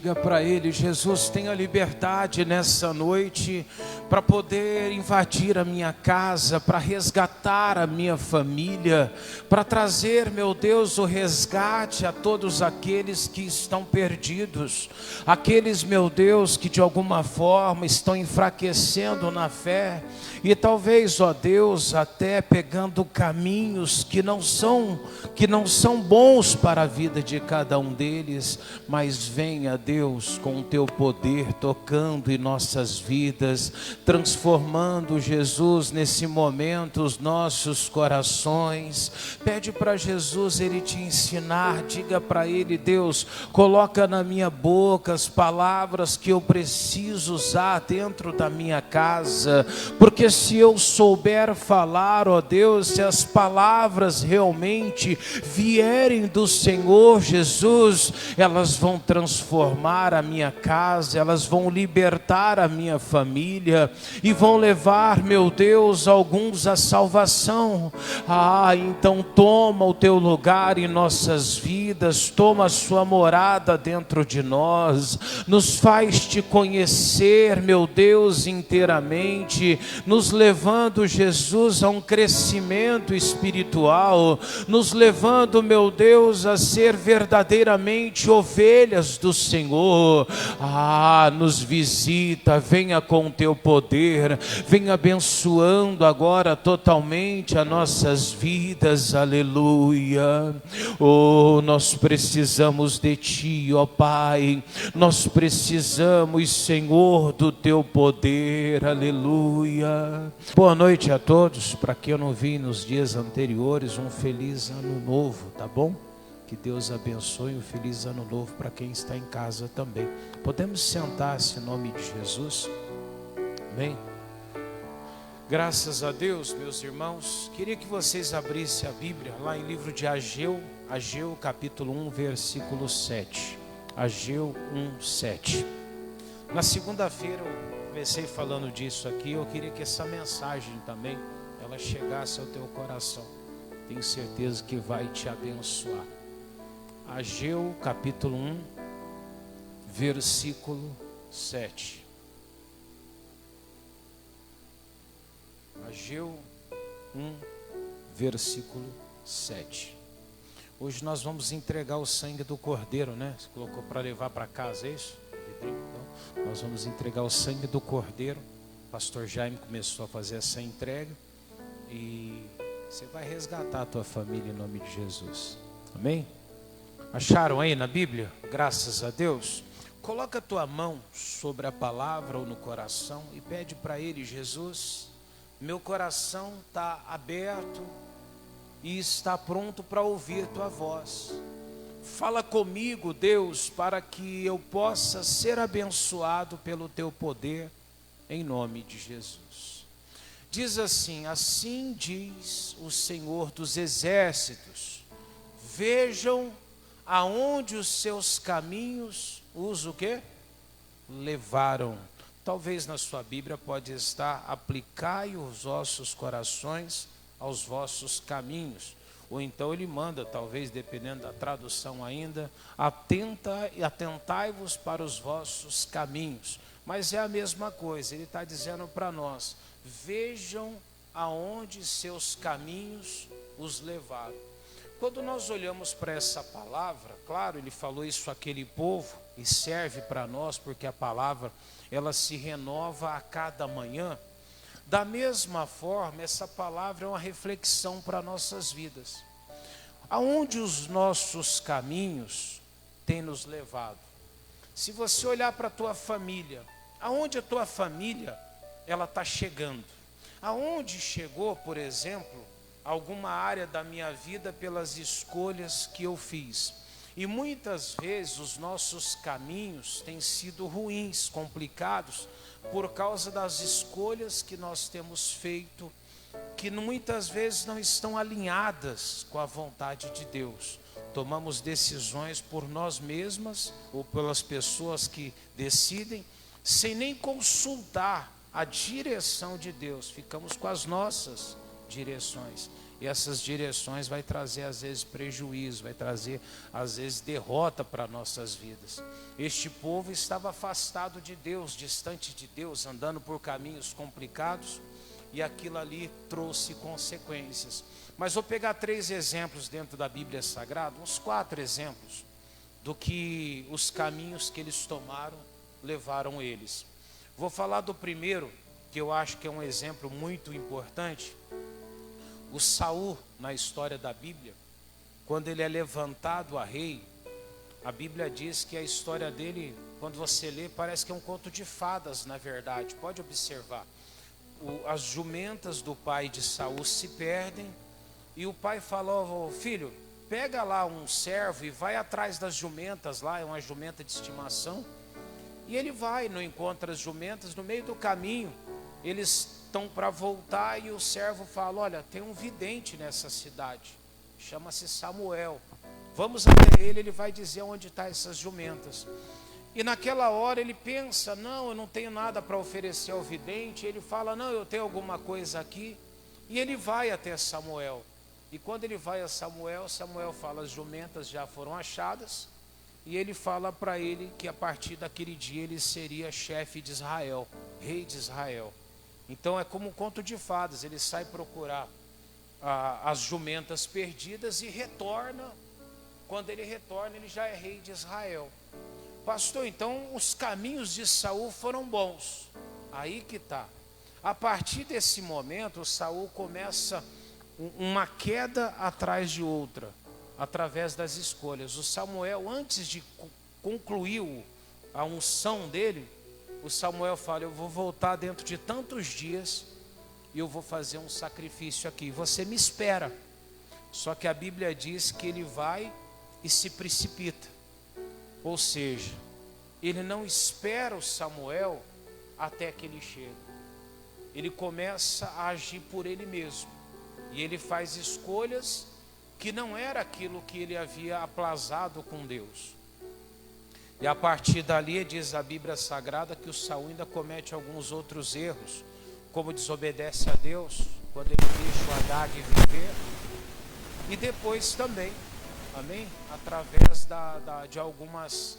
Diga para ele: Jesus, tenha liberdade nessa noite para poder invadir a minha casa, para resgatar a minha família, para trazer, meu Deus, o resgate a todos aqueles que estão perdidos, aqueles, meu Deus, que de alguma forma estão enfraquecendo na fé e talvez, ó Deus, até pegando caminhos que não são bons para a vida de cada um deles, mas venha, Deus, com o teu poder tocando em nossas vidas, transformando, Jesus, nesse momento os nossos corações. Pede para Jesus ele te ensinar, diga para ele: Deus, coloca na minha boca as palavras que eu preciso usar dentro da minha casa, porque se eu souber falar, ó Deus, se as palavras realmente vierem do Senhor Jesus, elas vão transformar a minha casa, elas vão libertar a minha família e vão levar, meu Deus, alguns à salvação. Então toma o teu lugar em nossas vidas, toma a sua morada dentro de nós, nos faz te conhecer, meu Deus, inteiramente, nos levando, Jesus, a um crescimento espiritual, nos levando, meu Deus, a ser verdadeiramente ovelhas do Senhor. Nos visita, venha com o teu poder, venha abençoando agora totalmente as nossas vidas, aleluia. Nós precisamos de ti, ó Pai, nós precisamos, Senhor, do teu poder, aleluia. Boa noite a todos. Para quem eu não vi nos dias anteriores, um feliz ano novo, tá bom? Que Deus abençoe, um feliz ano novo para quem está em casa também. Podemos sentar-se em nome de Jesus? Amém? Graças a Deus, meus irmãos. Queria que vocês abrissem a Bíblia lá em livro de Ageu, capítulo 1, versículo 7. Ageu 1, 7. Na segunda-feira eu comecei falando disso aqui. Eu queria que essa mensagem também ela chegasse ao teu coração. Tenho certeza que vai te abençoar. Ageu capítulo 1, versículo 7. Ageu 1, versículo 7. Hoje nós vamos entregar o sangue do Cordeiro, né? Você colocou para levar para casa, é isso? Então, nós vamos entregar o sangue do Cordeiro. O pastor Jaime começou a fazer essa entrega. E você vai resgatar a tua família em nome de Jesus. Amém? Acharam aí na Bíblia? Graças a Deus. Coloca a tua mão sobre a palavra ou no coração e pede para ele: Jesus, meu coração está aberto e está pronto para ouvir tua voz. Fala comigo, Deus, para que eu possa ser abençoado pelo teu poder, em nome de Jesus. Diz assim: assim diz o Senhor dos exércitos, vejam aonde os seus caminhos os o quê? Levaram. Talvez na sua Bíblia pode estar: aplicai os vossos corações aos vossos caminhos. Ou então ele manda, talvez dependendo da tradução ainda, atentai-vos para os vossos caminhos. Mas é a mesma coisa, ele está dizendo para nós: vejam aonde seus caminhos os levaram. Quando nós olhamos para essa palavra, claro, ele falou isso àquele povo e serve para nós, porque a palavra ela se renova a cada manhã. Da mesma forma, essa palavra é uma reflexão para nossas vidas. Aonde os nossos caminhos têm nos levado? Se você olhar para a tua família, aonde a tua família ela está chegando? Aonde chegou, por exemplo, alguma área da minha vida pelas escolhas que eu fiz? E muitas vezes os nossos caminhos têm sido ruins, complicados, por causa das escolhas que nós temos feito, que muitas vezes não estão alinhadas com a vontade de Deus. Tomamos decisões por nós mesmas ou pelas pessoas que decidem, sem nem consultar a direção de Deus. Ficamos com as nossas direções. E essas direções vai trazer às vezes prejuízo, vai trazer às vezes derrota para nossas vidas. Este povo estava afastado de Deus, distante de Deus, andando por caminhos complicados, e aquilo ali trouxe consequências. Mas vou pegar 3 exemplos dentro da Bíblia Sagrada, uns 4 exemplos do que os caminhos que eles tomaram levaram eles. Vou falar do primeiro, que eu acho que é um exemplo muito importante. O Saul, na história da Bíblia, quando ele é levantado a rei, a Bíblia diz que a história dele, quando você lê, parece que é um conto de fadas, na verdade. Pode observar. As jumentas do pai de Saul se perdem, e o pai falou: filho, pega lá um servo e vai atrás das jumentas lá, é uma jumenta de estimação. E ele vai, não encontra as jumentas, no meio do caminho, eles estão para voltar, e o servo fala: olha, tem um vidente nessa cidade, chama-se Samuel, vamos até ele vai dizer onde estão essas jumentas. E naquela hora ele pensa: não, eu não tenho nada para oferecer ao vidente. Ele fala: não, eu tenho alguma coisa aqui. E ele vai até Samuel, e quando ele vai a Samuel, Samuel fala: as jumentas já foram achadas. E ele fala para ele que a partir daquele dia ele seria chefe de Israel, rei de Israel. Então é como um conto de fadas, ele sai procurar as jumentas perdidas e retorna. Quando ele retorna, ele já é rei de Israel. Pastor, então os caminhos de Saul foram bons. Aí que está. A partir desse momento, Saul começa uma queda atrás de outra, através das escolhas. O Samuel, antes de concluir a unção dele, o Samuel fala: eu vou voltar dentro de tantos dias e eu vou fazer um sacrifício aqui, você me espera. Só que a Bíblia diz que ele vai e se precipita, ou seja, ele não espera o Samuel até que ele chega. Ele começa a agir por ele mesmo, e ele faz escolhas que não era aquilo que ele havia aplazado com Deus. E a partir dali, diz a Bíblia Sagrada, que o Saul ainda comete alguns outros erros, como desobedece a Deus, quando ele deixa o Agag viver, e depois também, amém? Através de algumas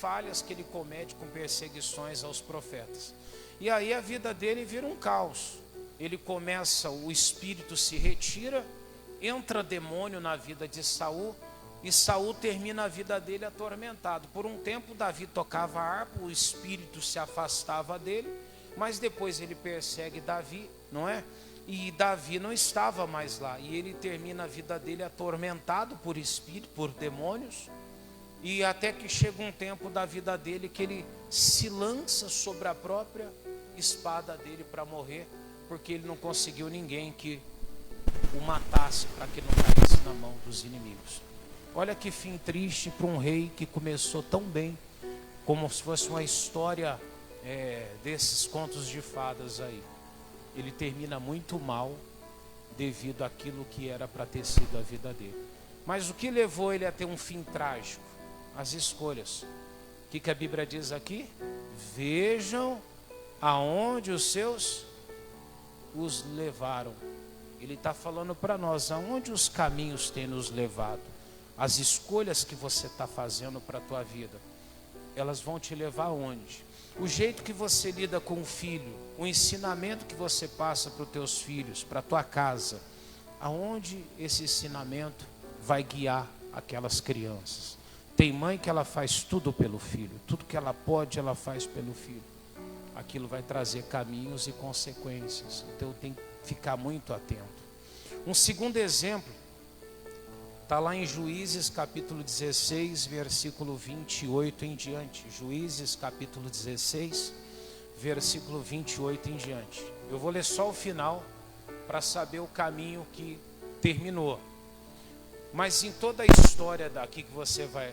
falhas que ele comete com perseguições aos profetas. E aí a vida dele vira um caos. Ele começa, o espírito se retira, entra demônio na vida de Saul, e Saul termina a vida dele atormentado. Por um tempo Davi tocava harpa, o espírito se afastava dele, mas depois ele persegue Davi, não é? E Davi não estava mais lá, e ele termina a vida dele atormentado por espírito, por demônios, e até que chega um tempo da vida dele que ele se lança sobre a própria espada dele para morrer, porque ele não conseguiu ninguém que o matasse para que não caísse na mão dos inimigos. Olha que fim triste para um rei que começou tão bem, como se fosse uma história desses contos de fadas aí. Ele termina muito mal devido àquilo que era para ter sido a vida dele. Mas o que levou ele a ter um fim trágico? As escolhas. O que a Bíblia diz aqui? Vejam aonde os seus os levaram. Ele está falando para nós, aonde os caminhos têm nos levado. As escolhas que você está fazendo para a tua vida, elas vão te levar aonde? O jeito que você lida com o filho, o ensinamento que você passa para os teus filhos, para a tua casa, aonde esse ensinamento vai guiar aquelas crianças? Tem mãe que ela faz tudo pelo filho, tudo que ela pode ela faz pelo filho. Aquilo vai trazer caminhos e consequências, então tem que ficar muito atento. Um segundo exemplo está lá em Juízes capítulo 16, versículo 28 em diante. Juízes capítulo 16, versículo 28 em diante. Eu vou ler só o final para saber o caminho que terminou. Mas em toda a história daqui que você vai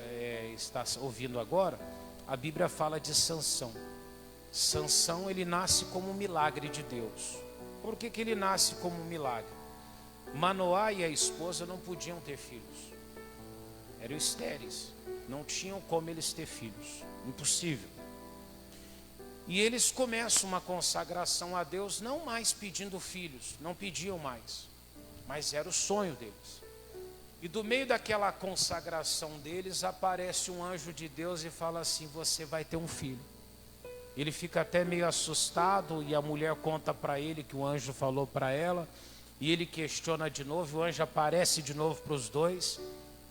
estar ouvindo agora, a Bíblia fala de Sansão. Sansão, ele nasce como um milagre de Deus. Por que ele nasce como um milagre? Manoá e a esposa não podiam ter filhos, eram estéreis, não tinham como eles ter filhos, impossível. E eles começam uma consagração a Deus, não mais pedindo filhos, não pediam mais. mas era o sonho deles. E do meio daquela consagração deles, aparece um anjo de Deus e fala assim: você vai ter um filho. Ele fica até meio assustado, e a mulher conta para ele que o anjo falou para ela, e ele questiona de novo, o anjo aparece de novo para os dois,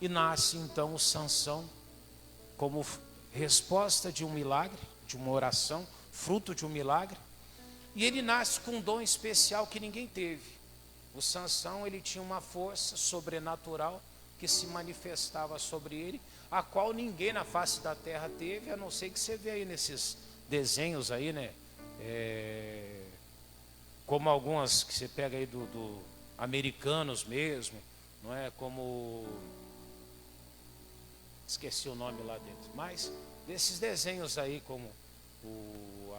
e nasce então o Sansão, como resposta de um milagre, de uma oração, fruto de um milagre. E ele nasce com um dom especial que ninguém teve. O Sansão, ele tinha uma força sobrenatural que se manifestava sobre ele, a qual ninguém na face da terra teve, a não ser que você vê aí nesses desenhos aí, né? Como algumas que você pega aí do americanos mesmo, não é? Como, esqueci o nome lá dentro, mas desses desenhos aí, como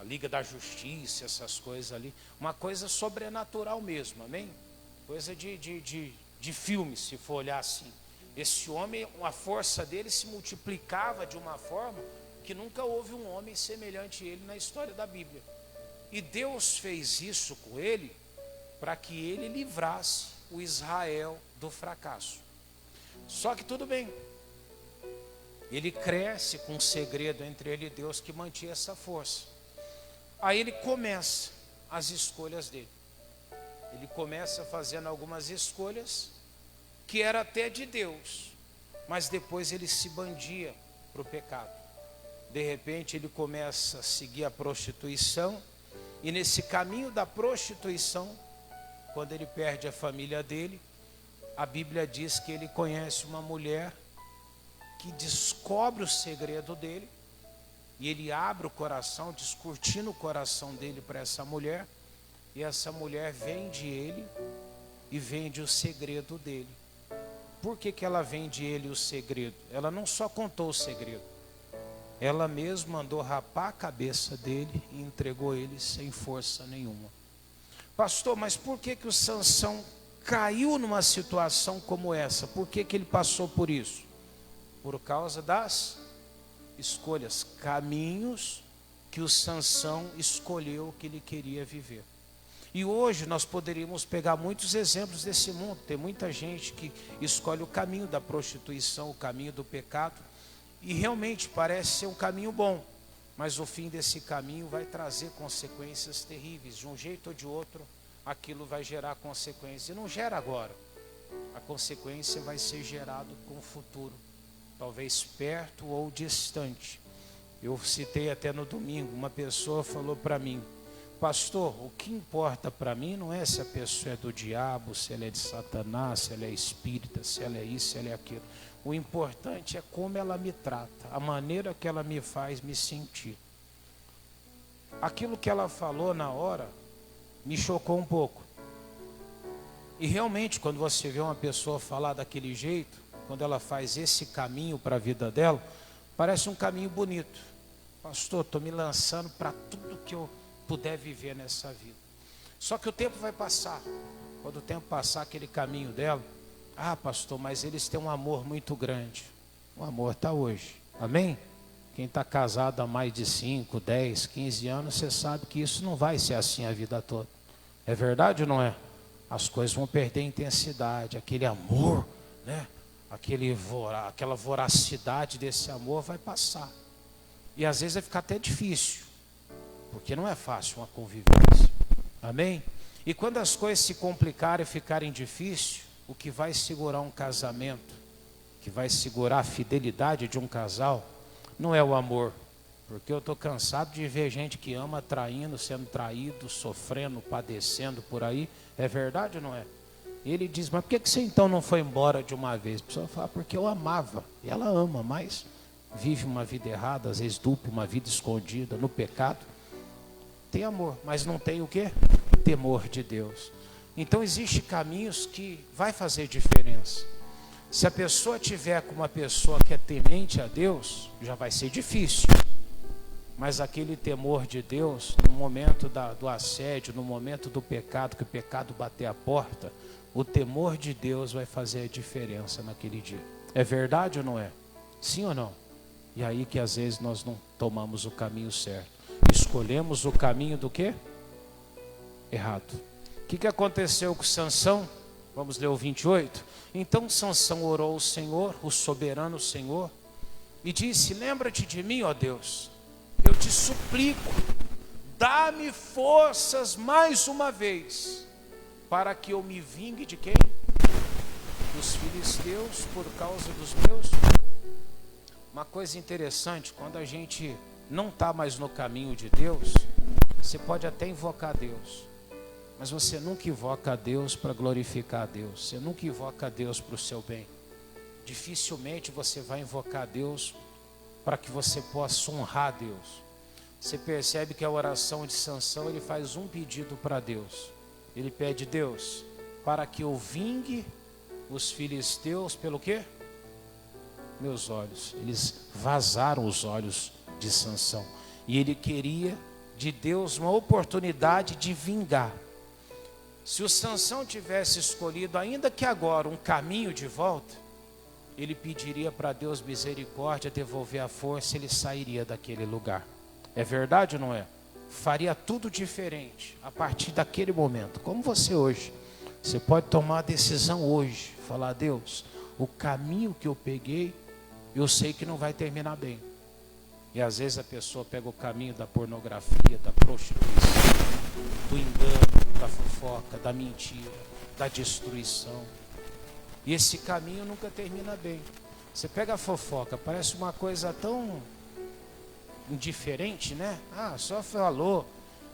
a Liga da Justiça, essas coisas ali, uma coisa sobrenatural mesmo, amém? Coisa de filme, se for olhar assim. Esse homem, a força dele se multiplicava de uma forma que nunca houve um homem semelhante a ele na história da Bíblia. E Deus fez isso com ele para que ele livrasse o Israel do fracasso. Só que tudo bem, ele cresce com um segredo entre ele e Deus que mantinha essa força. Aí ele começa as escolhas dele. Ele começa fazendo algumas escolhas que era até de Deus, mas depois ele se bandia para o pecado. De repente ele começa a seguir a prostituição, e nesse caminho da prostituição, quando ele perde a família dele, a Bíblia diz que ele conhece uma mulher que descobre o segredo dele, e ele abre o coração, descortina o coração dele para essa mulher, e essa mulher vende ele e vende o segredo dele. Por que ela vende ele o segredo? Ela não só contou o segredo, ela mesma mandou rapar a cabeça dele e entregou ele sem força nenhuma. Pastor, mas por que o Sansão caiu numa situação como essa? Por que ele passou por isso? Por causa das escolhas, caminhos que o Sansão escolheu que ele queria viver. E hoje nós poderíamos pegar muitos exemplos desse mundo. Tem muita gente que escolhe o caminho da prostituição, o caminho do pecado, e realmente parece ser um caminho bom, mas o fim desse caminho vai trazer consequências terríveis. De um jeito ou de outro, aquilo vai gerar consequências. E não gera agora, a consequência vai ser gerada com o futuro, talvez perto ou distante. Eu citei até no domingo, uma pessoa falou para mim: pastor, o que importa para mim não é se a pessoa é do diabo, se ela é de Satanás, se ela é espírita, se ela é isso, se ela é aquilo. O importante é como ela me trata, a maneira que ela me faz me sentir. Aquilo que ela falou na hora me chocou um pouco. E realmente, quando você vê uma pessoa falar daquele jeito, quando ela faz esse caminho para a vida dela, parece um caminho bonito. Pastor, estou me lançando para tudo que eu puder viver nessa vida. Só que o tempo vai passar. Quando o tempo passar, aquele caminho dela, pastor, mas eles têm um amor muito grande. O amor está hoje, amém? Quem está casado há mais de 5, 10, 15 anos, você sabe que isso não vai ser assim a vida toda. É verdade ou não é? As coisas vão perder intensidade, aquele amor, né? Aquela voracidade desse amor vai passar. E às vezes vai ficar até difícil, porque não é fácil uma convivência, amém? E quando as coisas se complicarem e ficarem difíceis, o que vai segurar um casamento, que vai segurar a fidelidade de um casal, não é o amor. Porque eu estou cansado de ver gente que ama traindo, sendo traído, sofrendo, padecendo por aí. É verdade ou não é? Ele diz: mas por que você então não foi embora de uma vez? A pessoa fala: porque eu amava. E ela ama, mas vive uma vida errada, às vezes dupla, uma vida escondida no pecado. Tem amor, mas não tem o quê? Temor de Deus. Então existem caminhos que vai fazer diferença. Se a pessoa tiver com uma pessoa que é temente a Deus, já vai ser difícil. Mas aquele temor de Deus, no momento do assédio, no momento do pecado, que o pecado bater a porta, o temor de Deus vai fazer a diferença naquele dia. É verdade ou não é? Sim ou não? E aí que às vezes nós não tomamos o caminho certo. Escolhemos o caminho do quê? Errado. O que aconteceu com Sansão? Vamos ler o 28? Então Sansão orou ao Senhor, o soberano Senhor, e disse: lembra-te de mim, ó Deus, eu te suplico, dá-me forças mais uma vez, para que eu me vingue de quem? Dos filisteus, por causa dos meus. Uma coisa interessante, quando a gente não está mais no caminho de Deus, você pode até invocar Deus, mas você nunca invoca a Deus para glorificar a Deus, você nunca invoca a Deus para o seu bem. Dificilmente você vai invocar a Deus para que você possa honrar a Deus. Você percebe que a oração de Sansão, ele faz um pedido para Deus. Ele pede: Deus, para que eu vingue os filisteus pelo quê? Meus olhos. Eles vazaram os olhos de Sansão, e ele queria de Deus uma oportunidade de vingar. Se o Sansão tivesse escolhido, ainda que agora, um caminho de volta, ele pediria para Deus misericórdia, devolver a força, ele sairia daquele lugar. É verdade ou não é? Faria tudo diferente a partir daquele momento. Como você hoje, você pode tomar a decisão hoje, falar: Deus, o caminho que eu peguei, eu sei que não vai terminar bem. E às vezes a pessoa pega o caminho da pornografia, da prostituição, do engano, da fofoca, da mentira, da destruição. E esse caminho nunca termina bem. Você pega a fofoca, parece uma coisa tão indiferente, né? Ah, só falou.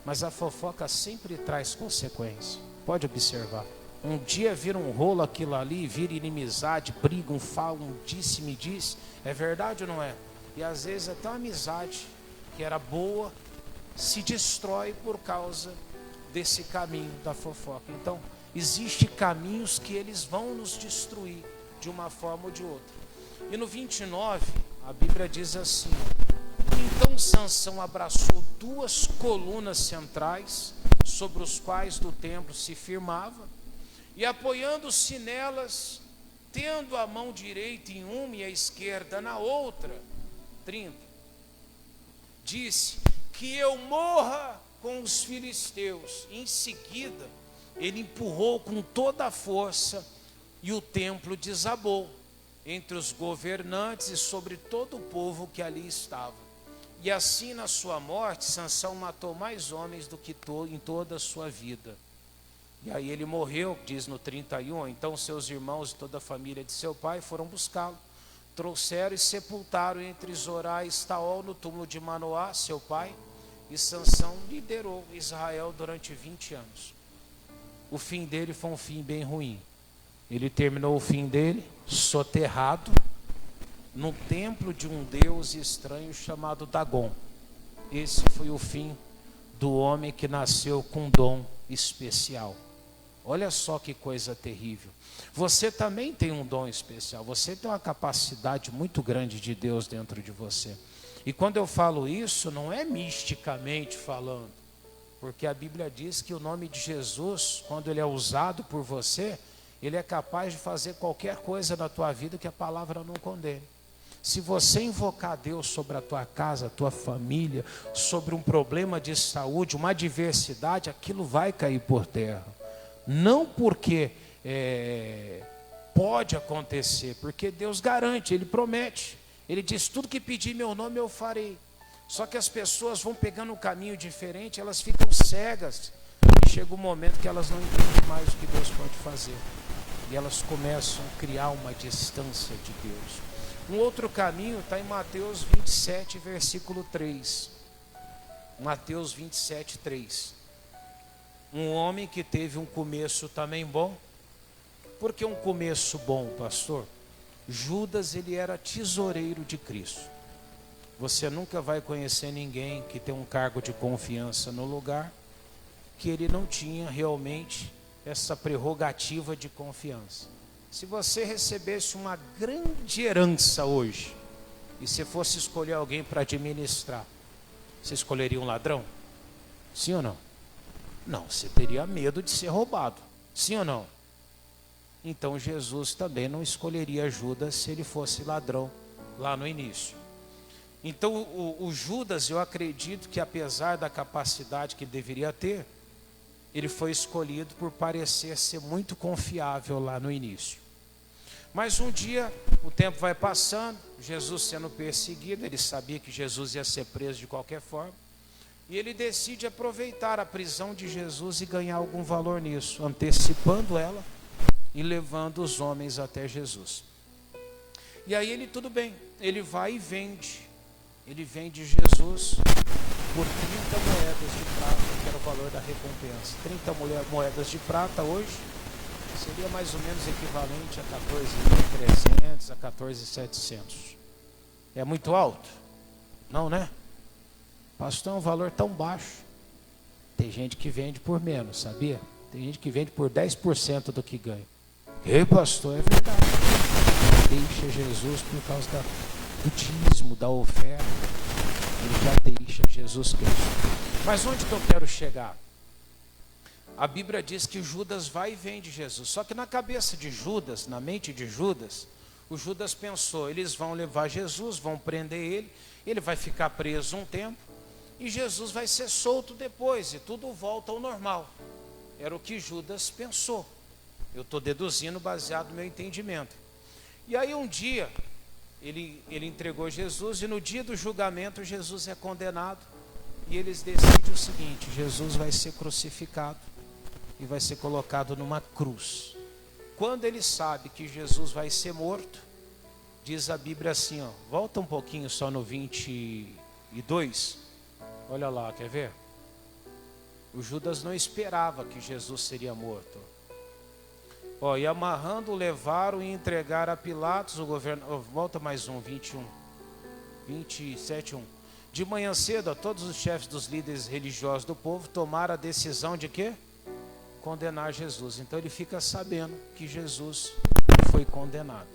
Mas a fofoca sempre traz consequência. Pode observar. Um dia vira um rolo aquilo ali, vira inimizade, briga, um fala, um disse-me disse. É verdade ou não é? E às vezes até uma amizade que era boa se destrói por causa desse caminho da fofoca. Então, existem caminhos que eles vão nos destruir de uma forma ou de outra. E no 29, a Bíblia diz assim: então Sansão abraçou duas colunas centrais, sobre os quais do templo se firmava, e apoiando-se nelas, tendo a mão direita em uma e a esquerda na outra, 30, disse: que eu morra com os filisteus. Em seguida, ele empurrou com toda a força, e o templo desabou entre os governantes e sobre todo o povo que ali estava. E assim, na sua morte, Sansão matou mais homens do que em toda a sua vida. E aí ele morreu, diz no 31, então seus irmãos e toda a família de seu pai foram buscá-lo. Trouxeram e sepultaram entre Zorá e Estaol, no túmulo de Manoá, seu pai. E Sansão liderou Israel durante 20 anos. O fim dele foi um fim bem ruim. Ele terminou o fim dele soterrado no templo de um deus estranho chamado Dagon. Esse foi o fim do homem que nasceu com um dom especial. Olha só que coisa terrível. Você também tem um dom especial. Você tem uma capacidade muito grande de Deus dentro de você. E quando eu falo isso, não é misticamente falando, porque a Bíblia diz que o nome de Jesus, quando ele é usado por você, ele é capaz de fazer qualquer coisa na tua vida que a palavra não condene. Se você invocar Deus sobre a tua casa, a tua família, sobre um problema de saúde, uma adversidade, aquilo vai cair por terra. Não porque pode acontecer, porque Deus garante, Ele promete. Ele diz: tudo que pedir meu nome eu farei. Só que as pessoas vão pegando um caminho diferente, elas ficam cegas. E chega um momento que elas não entendem mais o que Deus pode fazer. E elas começam a criar uma distância de Deus. Um outro caminho está em Mateus 27, versículo 3. Mateus 27, 3. Um homem que teve um começo também bom. Por que um começo bom, pastor? Judas, ele era tesoureiro de Cristo. Você nunca vai conhecer ninguém que tem um cargo de confiança no lugar que ele não tinha realmente essa prerrogativa de confiança. Se você recebesse uma grande herança hoje e se fosse escolher alguém para administrar, você escolheria um ladrão? Sim ou não? Não, você teria medo de ser roubado. Sim ou não? Então Jesus também não escolheria Judas se ele fosse ladrão lá no início. Então o Judas, eu acredito que apesar da capacidade que deveria ter, ele foi escolhido por parecer ser muito confiável lá no início. Mas um dia, o tempo vai passando, Jesus sendo perseguido, ele sabia que Jesus ia ser preso de qualquer forma, e ele decide aproveitar a prisão de Jesus e ganhar algum valor nisso, antecipando ela e levando os homens até Jesus. E aí ele, tudo bem, ele vai e vende. Ele vende Jesus por 30 moedas de prata, que era o valor da recompensa. 30 moedas de prata hoje seria mais ou menos equivalente a 14.300, a 14.700. É muito alto? Não, né? Pastor, é um valor tão baixo. Tem gente que vende por menos, sabia? Tem gente que vende por 10% do que ganha. Ei, pastor, é verdade. Deixa Jesus por causa do dízimo, da oferta. Ele já deixa Jesus Cristo. Mas onde que eu quero chegar? A Bíblia diz que Judas vai e vende Jesus. Só que na cabeça de Judas, na mente de Judas, o Judas pensou, eles vão levar Jesus, vão prender ele vai ficar preso um tempo, e Jesus vai ser solto depois, e tudo volta ao normal. Era o que Judas pensou. Eu estou deduzindo baseado no meu entendimento. E aí um dia, ele entregou Jesus, e no dia do julgamento Jesus é condenado, e eles decidem o seguinte: Jesus vai ser crucificado e vai ser colocado numa cruz. Quando ele sabe que Jesus vai ser morto, diz a Bíblia assim, ó, volta um pouquinho só no 22, olha lá, quer ver? O Judas não esperava que Jesus seria morto. Ó, e amarrando, levaram e entregaram a Pilatos, o governador. Volta mais um, 27:1. De manhã cedo, todos os chefes dos líderes religiosos do povo tomaram a decisão de quê? Condenar Jesus. Então ele fica sabendo que Jesus foi condenado.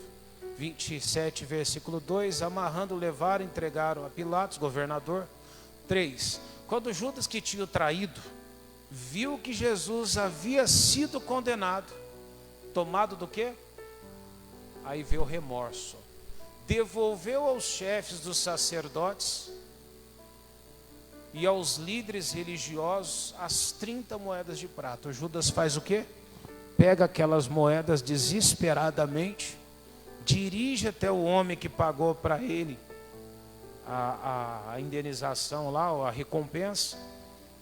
27, versículo 2. Amarrando, levaram e entregaram a Pilatos, governador. 3. Quando Judas, que tinha o traído, viu que Jesus havia sido condenado, tomado do quê? Aí veio o remorso. Devolveu aos chefes dos sacerdotes e aos líderes religiosos as 30 moedas de prata. O Judas faz o quê? Pega aquelas moedas desesperadamente, dirige até o homem que pagou para ele a indenização lá, ou a recompensa.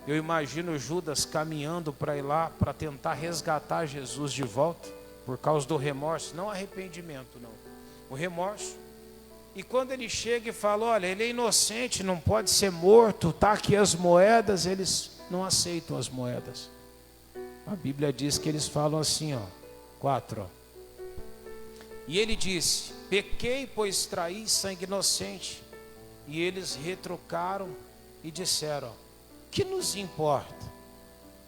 Eu imagino Judas caminhando para ir lá, para tentar resgatar Jesus de volta, por causa do remorso, não arrependimento não, o remorso. E quando ele chega e fala, olha, ele é inocente, não pode ser morto, tá aqui as moedas, eles não aceitam as moedas. A Bíblia diz que eles falam assim, ó, 4, ó. E ele disse, pequei, pois traí sangue inocente. E eles retrucaram e disseram, ó, que nos importa?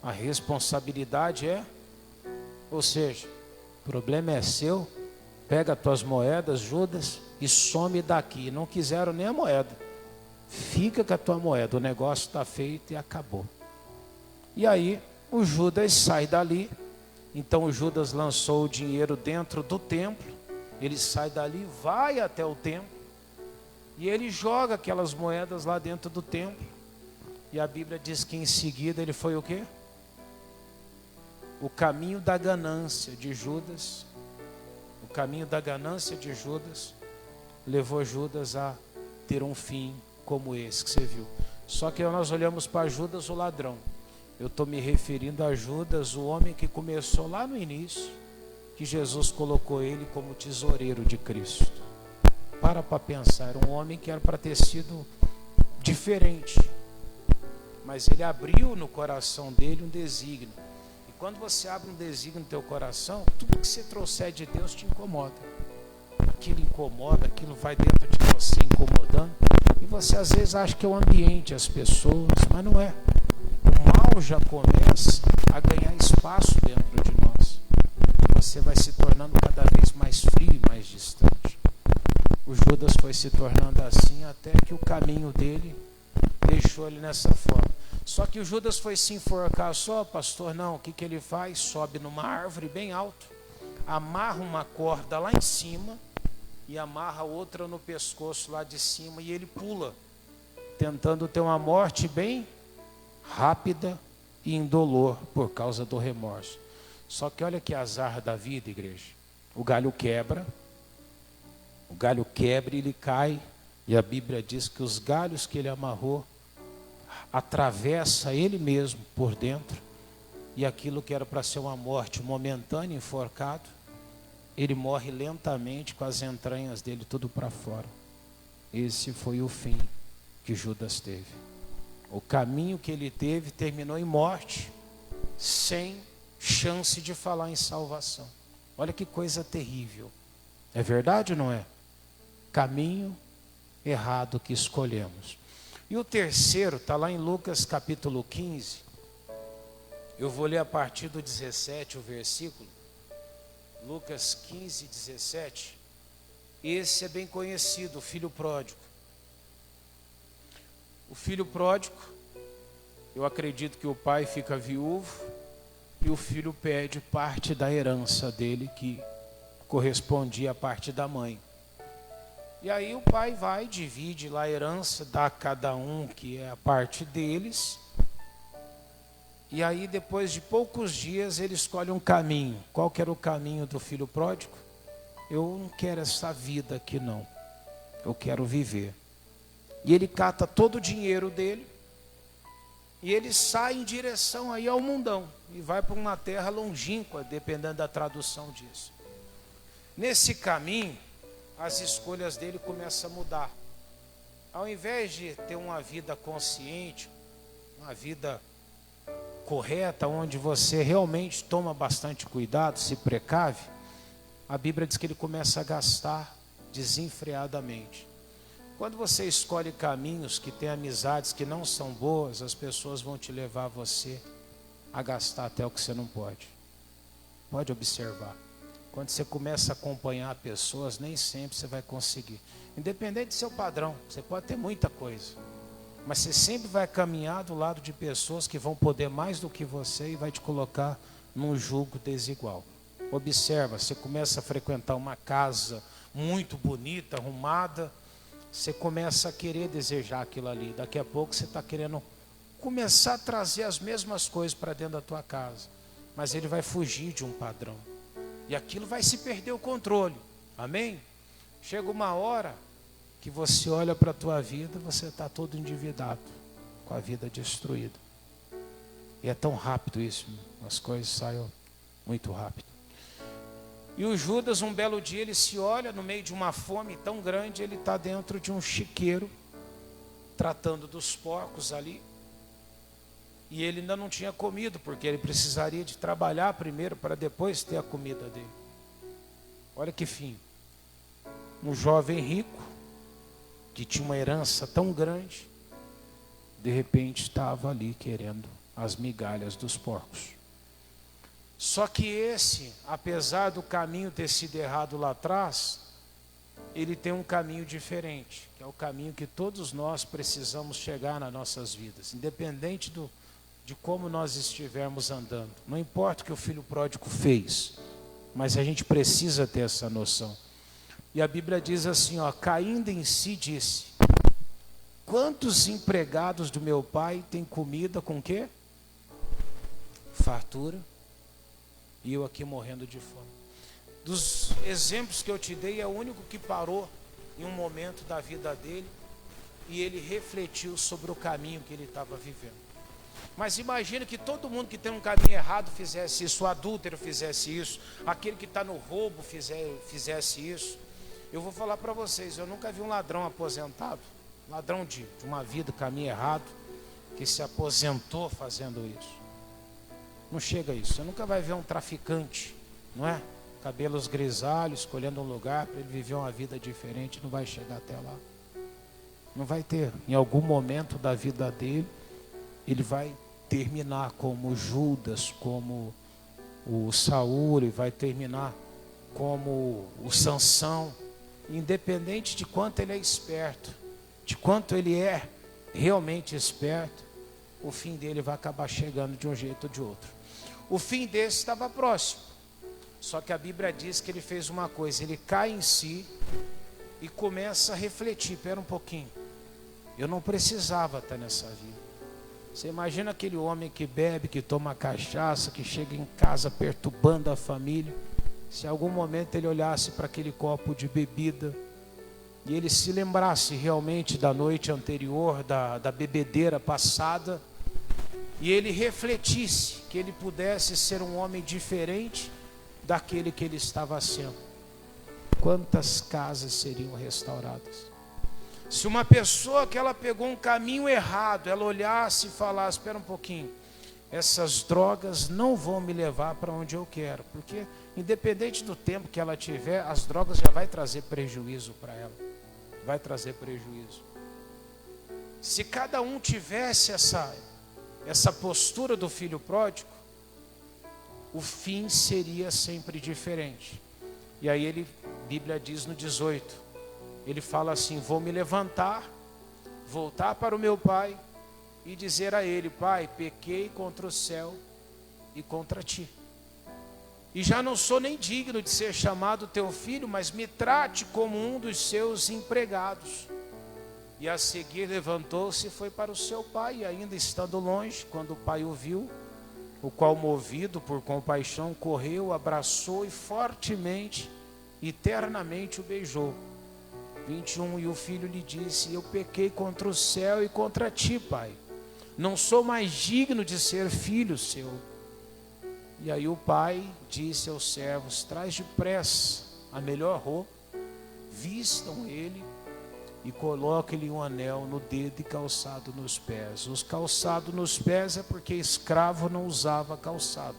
A responsabilidade é, ou seja, o problema é seu, pega as tuas moedas, Judas, e some daqui. Não quiseram nem a moeda. Fica com a tua moeda, o negócio está feito e acabou. E aí o Judas sai dali. Então o Judas lançou o dinheiro dentro do templo. Ele sai dali, vai até o templo, e ele joga aquelas moedas lá dentro do templo. E a Bíblia diz que em seguida ele foi o quê? O caminho da ganância de Judas. O caminho da ganância de Judas levou Judas a ter um fim como esse que você viu. Só que nós olhamos para Judas, o ladrão. Eu estou me referindo a Judas, o homem que começou lá no início, que Jesus colocou ele como tesoureiro de Cristo. Para pensar, era um homem que era para ter sido diferente, mas ele abriu no coração dele um desígnio. E quando você abre um desígnio no teu coração, tudo que você trouxer de Deus te incomoda. Aquilo incomoda, aquilo vai dentro de você incomodando, e você às vezes acha que é o ambiente, as pessoas, mas não é. O mal já começa a ganhar espaço dentro de nós. Você vai se tornando cada vez mais frio e mais distante. O Judas foi se tornando assim até que o caminho dele deixou ele nessa forma. Só que o Judas foi se enforcar só, pastor, não, o que ele faz? Sobe numa árvore bem alto, amarra uma corda lá em cima e amarra outra no pescoço lá de cima, e ele pula, tentando ter uma morte bem rápida e indolor por causa do remorso. Só que olha que azar da vida, igreja. O galho quebra e ele cai, e a Bíblia diz que os galhos que ele amarrou atravessa ele mesmo por dentro, e aquilo que era para ser uma morte momentânea, enforcado, ele morre lentamente com as entranhas dele tudo para fora. Esse foi o fim que Judas teve. O caminho que ele teve terminou em morte, sem chance de falar em salvação. Olha que coisa terrível. É verdade ou não é? Caminho errado que escolhemos. E o terceiro está lá em Lucas capítulo 15. Eu vou ler a partir do 17 o versículo. Lucas 15, 17. Esse é bem conhecido, o filho pródigo. O filho pródigo, eu acredito que o pai fica viúvo e o filho pede parte da herança dele, que correspondia à parte da mãe. E aí o pai vai, divide lá a herança, dá a cada um que é a parte deles. E aí depois de poucos dias ele escolhe um caminho. Qual que era o caminho do filho pródigo? Eu não quero essa vida aqui não, eu quero viver. E ele cata todo o dinheiro dele e ele sai em direção aí ao mundão e vai para uma terra longínqua, dependendo da tradução disso. Nesse caminho, as escolhas dele começam a mudar. Ao invés de ter uma vida consciente, uma vida correta, onde você realmente toma bastante cuidado, se precave, a Bíblia diz que ele começa a gastar desenfreadamente. Quando você escolhe caminhos que tem amizades que não são boas, as pessoas vão te levar você a gastar até o que você não pode. Pode observar. Quando você começa a acompanhar pessoas, nem sempre você vai conseguir. Independente do seu padrão, você pode ter muita coisa, mas você sempre vai caminhar do lado de pessoas que vão poder mais do que você e vai te colocar num jugo desigual. Observa, você começa a frequentar uma casa muito bonita, arrumada, você começa a querer desejar aquilo ali. Daqui a pouco você está querendo começar a trazer as mesmas coisas para dentro da tua casa, mas ele vai fugir de um padrão. E aquilo vai se perder o controle. Amém? Chega uma hora que você olha para a tua vida, você está todo endividado, com a vida destruída. E é tão rápido isso, as coisas saem muito rápido. E o Judas, um belo dia, ele se olha no meio de uma fome tão grande, ele está dentro de um chiqueiro, tratando dos porcos ali. E ele ainda não tinha comido, porque ele precisaria de trabalhar primeiro para depois ter a comida dele. Olha que fim. Um jovem rico, que tinha uma herança tão grande, de repente estava ali querendo as migalhas dos porcos. Só que esse, apesar do caminho ter sido errado lá atrás, ele tem um caminho diferente, que é o caminho que todos nós precisamos chegar nas nossas vidas, independente de como nós estivermos andando. Não importa o que o filho pródigo fez, mas a gente precisa ter essa noção. E a Bíblia diz assim, ó, caindo em si disse: quantos empregados do meu pai têm comida com quê? Fartura, e eu aqui morrendo de fome. Dos exemplos que eu te dei, é o único que parou em um momento da vida dele e ele refletiu sobre o caminho que ele estava vivendo. Mas imagina que todo mundo que tem um caminho errado fizesse isso, o adúltero fizesse isso, aquele que está no roubo fizesse isso. Eu vou falar para vocês, eu nunca vi um ladrão aposentado, ladrão de uma vida, caminho errado, que se aposentou fazendo isso. Não chega a isso. Você nunca vai ver um traficante, não é? Cabelos grisalhos, escolhendo um lugar para ele viver uma vida diferente, não vai chegar até lá. Não vai ter. Em algum momento da vida dele, ele vai terminar como Judas, como o Saul, ele vai terminar como o Sansão. Independente de quanto ele é esperto, de quanto ele é realmente esperto, o fim dele vai acabar chegando de um jeito ou de outro. O fim desse estava próximo. Só que a Bíblia diz que ele fez uma coisa, ele cai em si e começa a refletir, espera um pouquinho, eu não precisava estar nessa vida. Você imagina aquele homem que bebe, que toma cachaça, que chega em casa perturbando a família. Se em algum momento ele olhasse para aquele copo de bebida e ele se lembrasse realmente da noite anterior, da bebedeira passada, e ele refletisse que ele pudesse ser um homem diferente daquele que ele estava sendo, quantas casas seriam restauradas? Se uma pessoa que ela pegou um caminho errado, ela olhasse e falasse, espera um pouquinho, essas drogas não vão me levar para onde eu quero, porque independente do tempo que ela tiver, as drogas já vai trazer prejuízo para ela, vai trazer prejuízo. Se cada um tivesse essa postura do filho pródigo, o fim seria sempre diferente. E aí a Bíblia diz no 18, ele fala assim, vou me levantar, voltar para o meu pai e dizer a ele, pai, pequei contra o céu e contra ti. E já não sou nem digno de ser chamado teu filho, mas me trate como um dos seus empregados. E a seguir levantou-se e foi para o seu pai, e ainda estando longe, quando o pai o viu, o qual movido por compaixão correu, abraçou e fortemente e ternamente o beijou. 21, e o filho lhe disse, eu pequei contra o céu e contra ti, pai. Não sou mais digno de ser filho seu. E aí o pai disse aos servos, traz depressa a melhor roupa, vistam ele e coloquem-lhe um anel no dedo e calçado nos pés. Os calçado nos pés é porque escravo não usava calçado.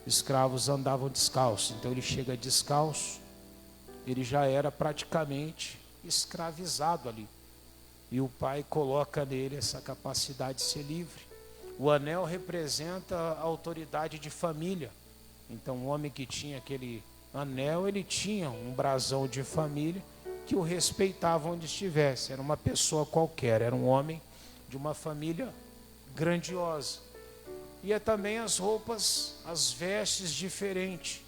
Escravos andavam descalços, então ele chega descalço, ele já era praticamente escravizado ali. E o pai coloca nele essa capacidade de ser livre. O anel representa a autoridade de família. Então o homem que tinha aquele anel, ele tinha um brasão de família que o respeitava onde estivesse. Era uma pessoa qualquer, era um homem de uma família grandiosa. E é também as roupas, as vestes diferentes,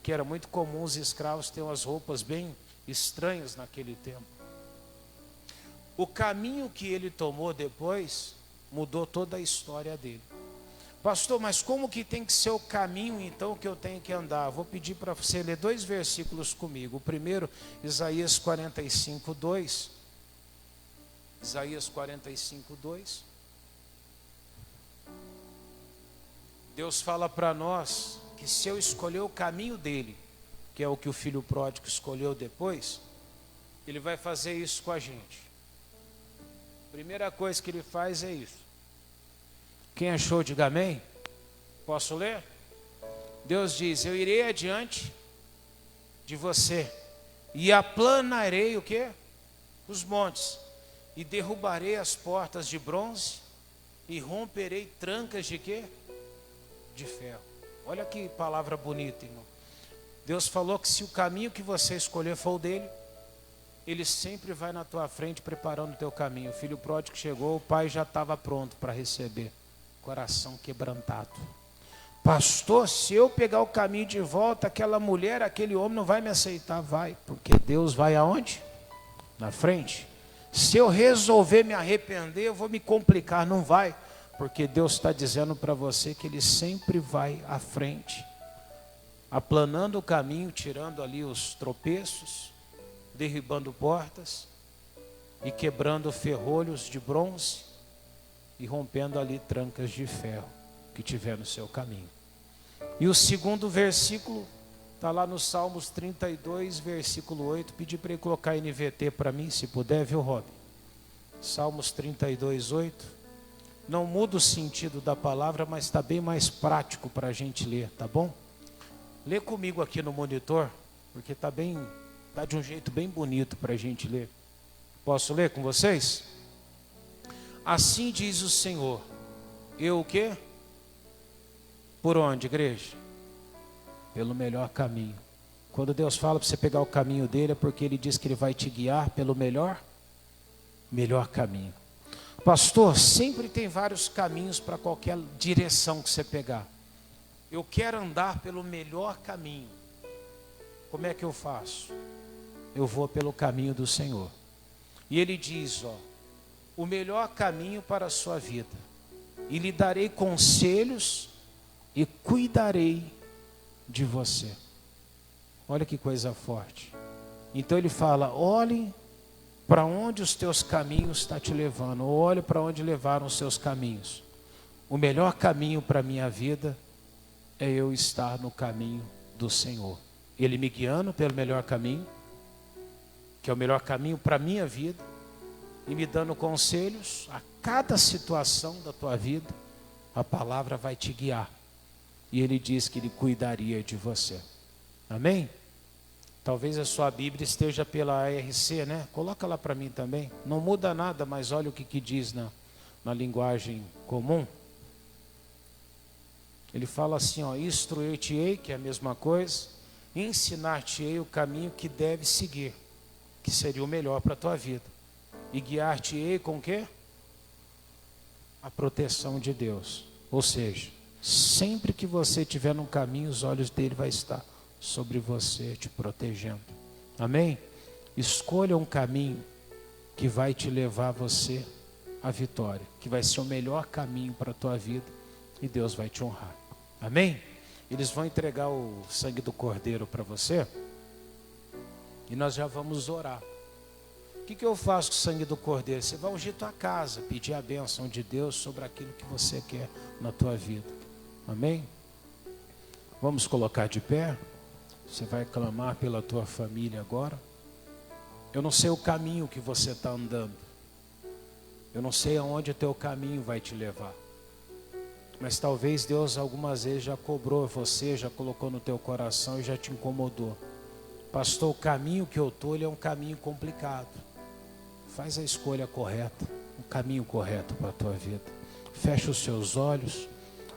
que era muito comum os escravos terem umas roupas bem estranhas naquele tempo. O caminho que ele tomou depois mudou toda a história dele. Pastor, mas como que tem que ser o caminho então que eu tenho que andar? Vou pedir para você ler 2 versículos comigo. O primeiro, Isaías 45, 2. Isaías 45, 2. Deus fala para nós que se eu escolher o caminho dele, que é o que o filho pródigo escolheu depois, ele vai fazer isso com a gente. Primeira coisa que ele faz é isso. Quem achou, diga amém. Posso ler? Deus diz, eu irei adiante de você e aplanarei o quê? Os montes, e derrubarei as portas de bronze e romperei trancas de quê? De ferro. Olha que palavra bonita, irmão. Deus falou que se o caminho que você escolher for o dele, ele sempre vai na tua frente preparando o teu caminho. O filho pródigo chegou, o pai já estava pronto para receber. Coração quebrantado. Pastor, se eu pegar o caminho de volta, aquela mulher, aquele homem não vai me aceitar. Vai, porque Deus vai aonde? Na frente. Se eu resolver me arrepender, eu vou me complicar. Não vai, porque Deus está dizendo para você que Ele sempre vai à frente, aplanando o caminho, tirando ali os tropeços, derribando portas e quebrando ferrolhos de bronze e rompendo ali trancas de ferro que tiver no seu caminho. E o segundo versículo está lá no Salmos 32, versículo 8. Pedi para ele colocar NVT para mim, se puder, viu, Rob? Salmos 32, 8. Não muda o sentido da palavra, mas está bem mais prático para a gente ler, tá bom? Lê comigo aqui no monitor, porque está de um jeito bem bonito para a gente ler. Posso ler com vocês? Assim diz o Senhor, eu o quê? Por onde, igreja? Pelo melhor caminho. Quando Deus fala para você pegar o caminho dele, é porque Ele diz que Ele vai te guiar pelo melhor caminho. Pastor, sempre tem vários caminhos para qualquer direção que você pegar. Eu quero andar pelo melhor caminho. Como é que eu faço? Eu vou pelo caminho do Senhor. E Ele diz, ó, o melhor caminho para a sua vida e lhe darei conselhos e cuidarei de você. Olha que coisa forte. Então ele fala: olhe para onde os teus caminhos estão te levando, ou olhe para onde levaram os seus caminhos. O melhor caminho para a minha vida é eu estar no caminho do Senhor. Ele me guiando pelo melhor caminho, que é o melhor caminho para a minha vida, e me dando conselhos a cada situação da tua vida. A palavra vai te guiar. E ele diz que ele cuidaria de você. Amém? Talvez a sua Bíblia esteja pela ARC, né? Coloca lá para mim também. Não muda nada, mas olha o que diz na linguagem comum. Ele fala assim, ó: instruir-te-ei, que é a mesma coisa, ensinar-te-ei o caminho que deve seguir, que seria o melhor para a tua vida. E guiar-te-ei com o quê? A proteção de Deus. Ou seja, sempre que você estiver num caminho, os olhos dele vai estar sobre você, te protegendo. Amém? Escolha um caminho que vai te levar você à vitória, que vai ser o melhor caminho para a tua vida, e Deus vai te honrar. Amém? Eles vão entregar o sangue do Cordeiro para você, e nós já vamos orar. O que eu faço com o sangue do Cordeiro? Você vai ungir tua casa, pedir a bênção de Deus sobre aquilo que você quer na tua vida. Amém? Vamos colocar de pé. Você vai clamar pela tua família agora. Eu não sei o caminho que você está andando. Eu não sei aonde o teu caminho vai te levar. Mas talvez Deus algumas vezes já cobrou você, já colocou no teu coração e já te incomodou. Pastor, o caminho que eu estou, ele é um caminho complicado. Faz a escolha correta, o caminho correto para a tua vida. Fecha os seus olhos.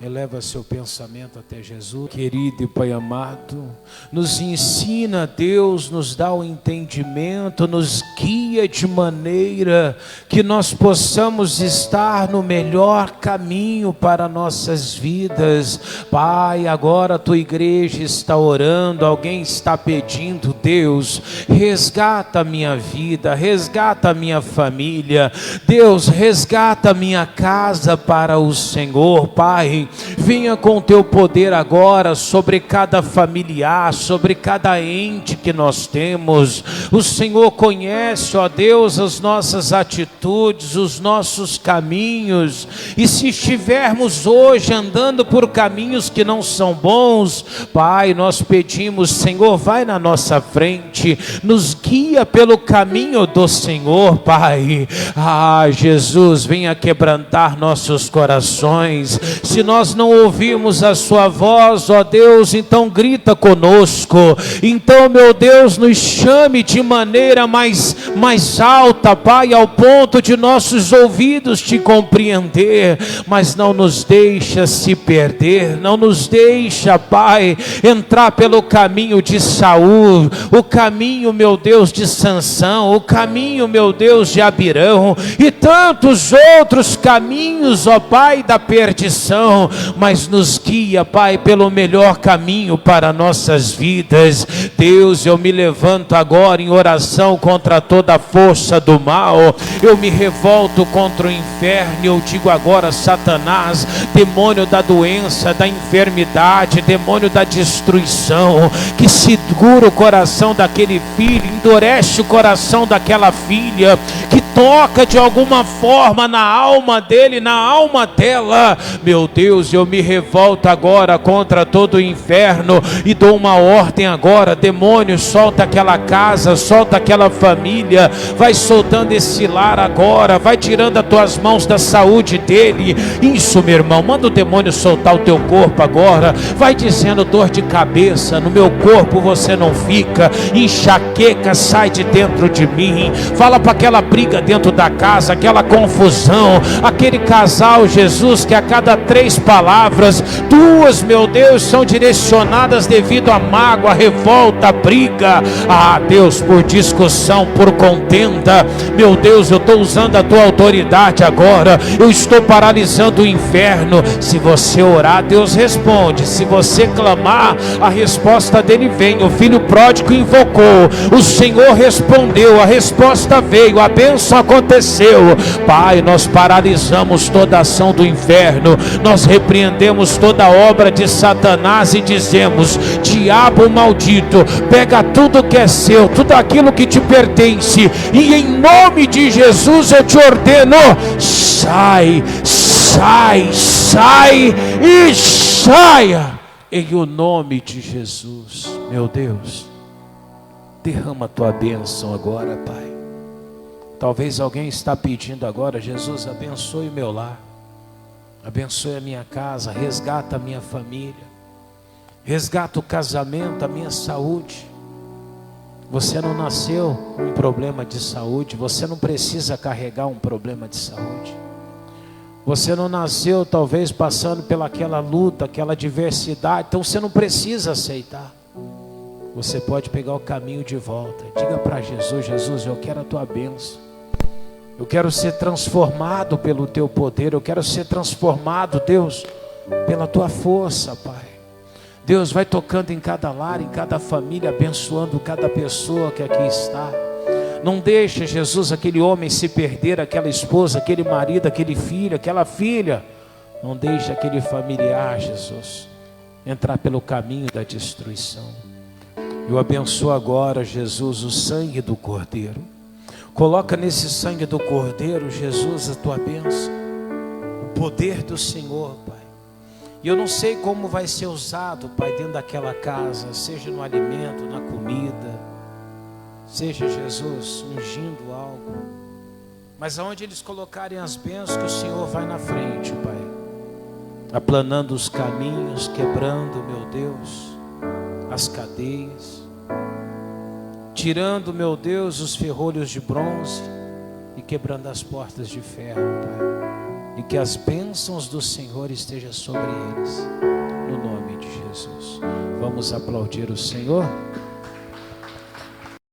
Eleva seu pensamento até Jesus. Querido e Pai amado, nos ensina, Deus, nos dá o entendimento, nos guia de maneira que nós possamos estar no melhor caminho para nossas vidas. Pai, agora a tua igreja está orando, alguém está pedindo: Deus, resgata a minha vida, resgata a minha família, Deus, resgata a minha casa para o Senhor. Pai, venha com o teu poder agora sobre cada familiar, sobre cada ente que nós temos. O Senhor conhece, ó Deus, as nossas atitudes, os nossos caminhos, e se estivermos hoje andando por caminhos que não são bons, Pai, nós pedimos: Senhor, vai na nossa frente, nos guia pelo caminho do Senhor, Pai. Jesus, venha quebrantar nossos corações. Se nós não ouvimos a sua voz, ó Deus, então grita conosco. Então, meu Deus, nos chame de maneira mais alta, Pai, ao ponto de nossos ouvidos te compreender. Mas não nos deixa se perder, não nos deixa, Pai, entrar pelo caminho de Saul, o caminho, meu Deus, de Sansão, o caminho, meu Deus, de Abirão e tantos outros caminhos, ó Pai, da perdição. Mas nos guia, Pai, pelo melhor caminho para nossas vidas. Deus, eu me levanto agora em oração contra toda a força do mal. Eu me revolto contra o inferno. Eu digo agora: Satanás, demônio da doença, da enfermidade, demônio da destruição, que segura o coração daquele filho, endurece o coração daquela filha, que toca de alguma forma na alma dele, na alma dela. Meu Deus, eu me revolto agora contra todo o inferno e dou uma ordem agora: demônio, solta aquela casa, solta aquela família, vai soltando esse lar agora, vai tirando as tuas mãos da saúde dele. Isso, meu irmão, manda o demônio soltar o teu corpo agora. Vai dizendo: dor de cabeça, no meu corpo você não fica, enxaqueca sai de dentro de mim. Fala para aquela briga dentro da casa, aquela confusão, aquele casal, Jesus, que a cada 3 palavras, 2, meu Deus, são direcionadas devido a mágoa, revolta, briga. Deus, por discussão, por contenda. Meu Deus, eu estou usando a tua autoridade agora, eu estou paralisando o inferno. Se você orar, Deus responde. Se você clamar, a resposta dele vem. O filho pródigo invocou, o Senhor respondeu, a resposta veio, a bênção aconteceu. Pai, nós paralisamos toda a ação do inferno, nós repreendemos toda a obra de Satanás e dizemos: diabo maldito, pega tudo que é seu, tudo aquilo que te pertence, e em nome de Jesus eu te ordeno: sai, sai, sai e saia, em o nome de Jesus. Meu Deus, derrama a tua bênção agora, Pai. Talvez alguém está pedindo agora: Jesus, abençoe o meu lar, abençoe a minha casa, resgata a minha família, resgata o casamento, a minha saúde. Você não nasceu com um problema de saúde, você não precisa carregar um problema de saúde. Você não nasceu talvez passando pelaquela luta, aquela adversidade, então você não precisa aceitar. Você pode pegar o caminho de volta. Diga para Jesus: Jesus, eu quero a tua bênção, eu quero ser transformado pelo teu poder, eu quero ser transformado, Deus, pela tua força, Pai. Deus, vai tocando em cada lar, em cada família, abençoando cada pessoa que aqui está. Não deixa, Jesus, aquele homem se perder, aquela esposa, aquele marido, aquele filho, aquela filha. Não deixa aquele familiar, Jesus, entrar pelo caminho da destruição. Eu abençoo agora, Jesus, o sangue do Cordeiro. Coloca nesse sangue do Cordeiro, Jesus, a tua bênção, o poder do Senhor, Pai. E eu não sei como vai ser usado, Pai, dentro daquela casa, seja no alimento, na comida, seja, Jesus, ungindo algo, mas aonde eles colocarem as bênçãos, que o Senhor vai na frente, Pai, aplanando os caminhos, quebrando, meu Deus, as cadeias, tirando, meu Deus, os ferrolhos de bronze e quebrando as portas de ferro, Pai. E que as bênçãos do Senhor estejam sobre eles, no nome de Jesus. Vamos aplaudir o Senhor.